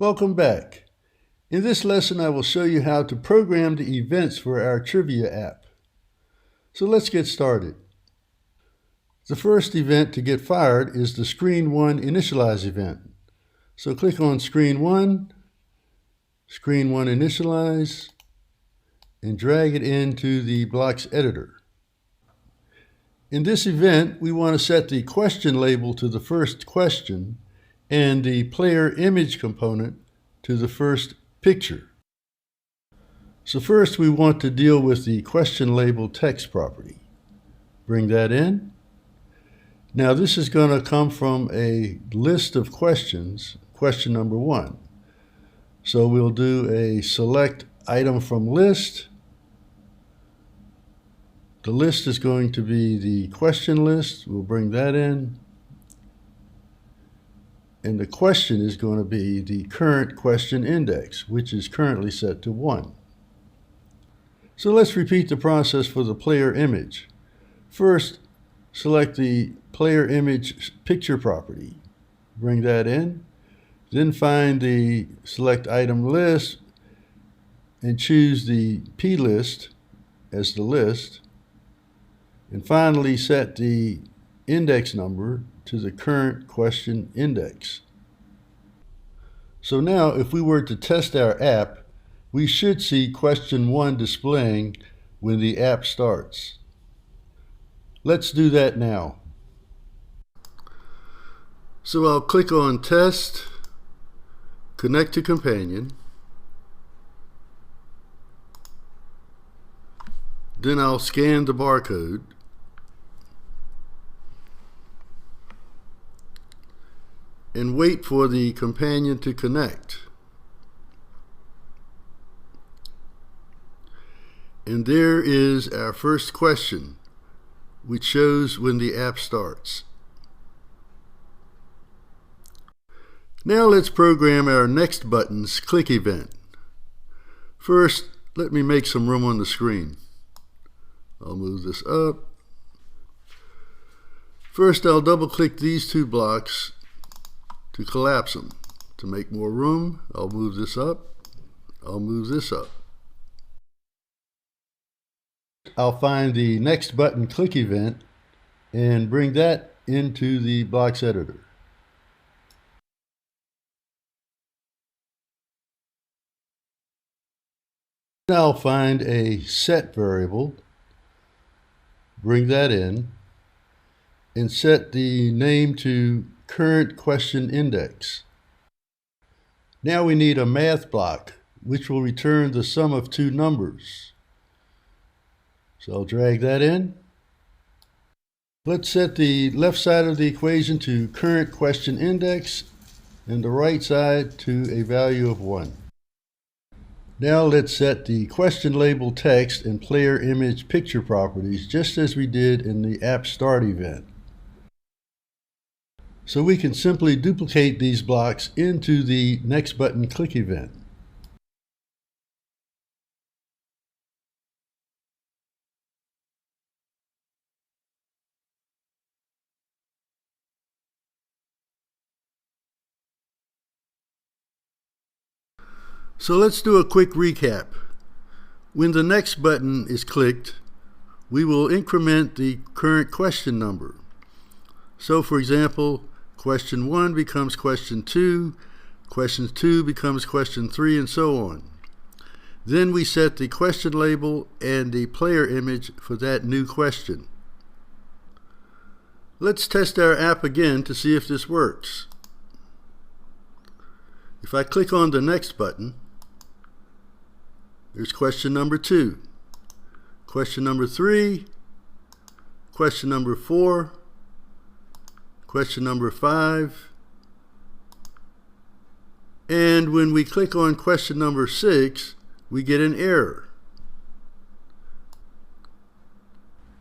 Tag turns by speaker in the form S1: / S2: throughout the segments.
S1: Welcome back. In this lesson, I will show you how to program the events for our trivia app. So let's get started. The first event to get fired is the Screen 1 Initialize event. So click on Screen 1 Initialize, and drag it into the blocks editor. In this event, we want to set the question label to the first question and the player image component to the first picture. So first we want to deal with the question label text property. Bring that in. Now this is going to come from a list of questions, question number 1. So we'll do a select item from list. The list is going to be the question list. We'll bring that in. And the question is going to be the current question index, which is currently set to 1. So let's repeat the process for the player image. First, select the player image picture property. Bring that in. Then find the select item list and choose the P list as the list. And finally, set the index number to the current question index. So now if we were to test our app, we should see question 1 displaying when the app starts. Let's do that now. So I'll click on Test, Connect to Companion. Then I'll scan the barcode. And wait for the companion to connect. And there is our first question, which shows when the app starts. Now let's program our next button's click event. First, let me make some room on the screen. I'll move this up. First, I'll double-click these two blocks to collapse them. To make more room, I'll move this up. I'll move this up. I'll find the next button click event and bring that into the blocks editor. Now I'll find a set variable, bring that in, and set the name to current question index. Now we need a math block, which will return the sum of two numbers. So I'll drag that in. Let's set the left side of the equation to current question index and the right side to a value of 1. Now let's set the question label text and player image picture properties just as we did in the app start event. So we can simply duplicate these blocks into the next button click event. So let's do a quick recap. When the next button is clicked, we will increment the current question number. So for example, question 1 becomes question 2, question 2 becomes question 3, and so on. Then we set the question label and the player image for that new question. Let's test our app again to see if this works. If I click on the next button, there's question number 2, question number 3, question number 4, question number 5, and when we click on question number 6, we get an error.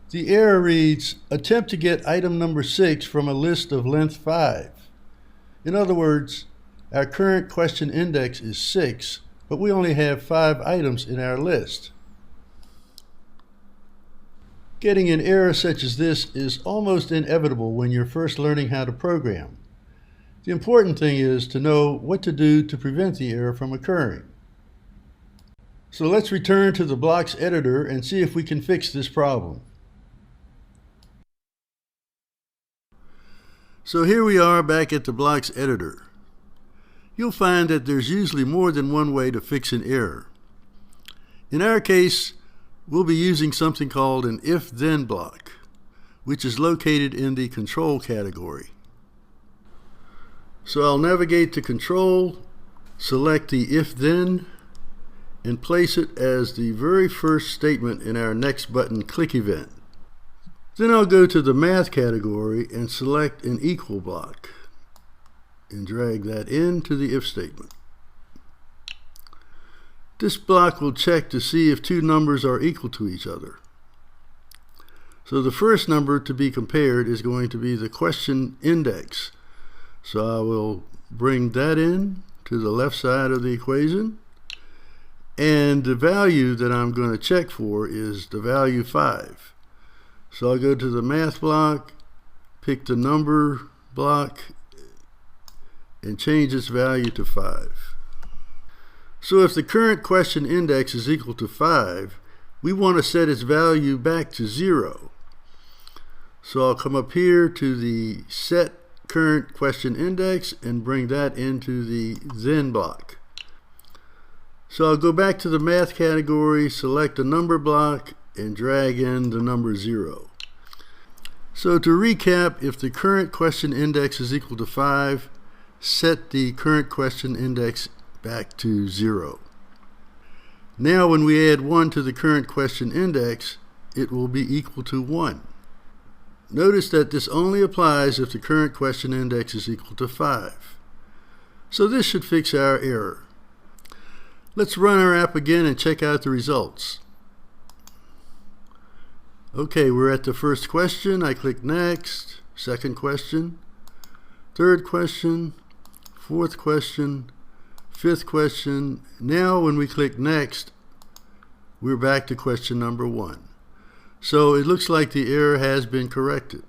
S1: The error reads, attempt to get item number 6 from a list of length 5. In other words, our current question index is 6, but we only have 5 items in our list. Getting an error such as this is almost inevitable when you're first learning how to program. The important thing is to know what to do to prevent the error from occurring. So let's return to the blocks editor and see if we can fix this problem. So here we are back at the blocks editor. You'll find that there's usually more than one way to fix an error. In our case, we'll be using something called an if-then block, which is located in the control category. So I'll navigate to control, select the if-then, and place it as the very first statement in our next button click event. Then I'll go to the math category and select an equal block and drag that into the if statement. This block will check to see if two numbers are equal to each other. So the first number to be compared is going to be the question index. So I will bring that in to the left side of the equation. And the value that I'm going to check for is the value 5. So I'll go to the math block, pick the number block, and change its value to 5. So if the current question index is equal to 5, we want to set its value back to 0. So I'll come up here to the set current question index and bring that into the then block. So I'll go back to the math category, select a number block, and drag in the number 0. So to recap, if the current question index is equal to 5, set the current question index back to 0. Now when we add 1 to the current question index, it will be equal to 1. Notice that this only applies if the current question index is equal to 5. So this should fix our error. Let's run our app again and check out the results. Okay, we're at the first question. I click next. Second question. Third question. Fourth question. Fifth question. Now when we click next, we're back to question number 1. So it looks like the error has been corrected.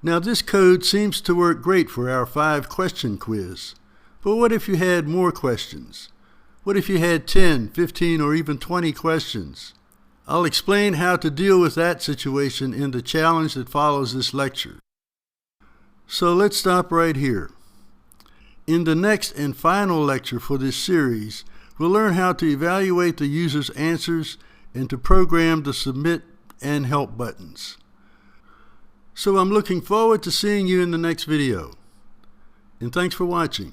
S1: Now this code seems to work great for our 5-question quiz. But what if you had more questions? What if you had 10, 15, or even 20 questions? I'll explain how to deal with that situation in the challenge that follows this lecture. So let's stop right here. In the next and final lecture for this series, we'll learn how to evaluate the user's answers and to program the submit and help buttons. So I'm looking forward to seeing you in the next video. And thanks for watching.